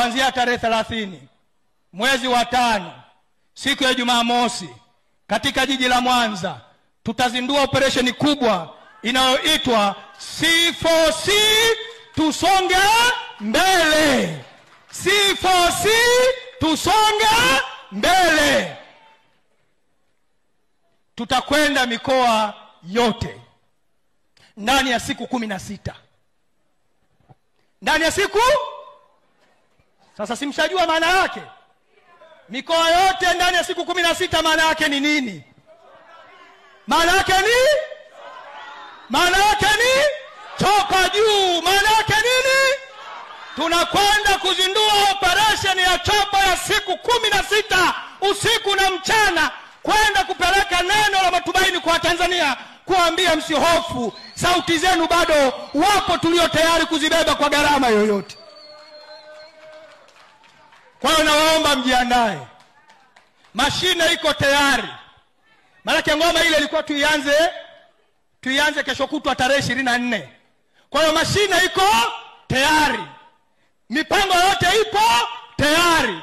kuanzia tarehe 30 mwezi wa 5 siku ya Jumamosi katika jiji la Mwanza tutazindua operesheni kubwa inayoitwa C4C tusonge mbele. C4C tusonge mbele. Tutakwenda mikoa yote ndani ya siku 16. Ndani ya siku sasa simshajua maana yake. Mikoa yote ndani ya siku 16 maana yake ni nini? Maana yake ni toka juu. Maana yake nini? Tunakwenda kuzindua operation ya chapa ya siku 16 usiku na mchana, kwenda kupeleka neno la matumaini kwa Tanzania, kuambia msihofu, sauti zenu bado wapo tulio tayari kuzibeba kwa gharama yoyote. Kwa hiyo nawaomba mjiandae. Mashine iko tayari. Maana ngoma ile ilikuwa tuianze kesho kutwa tarehe 24. Kwa hiyo mashine iko tayari. Mipango yote ipo tayari.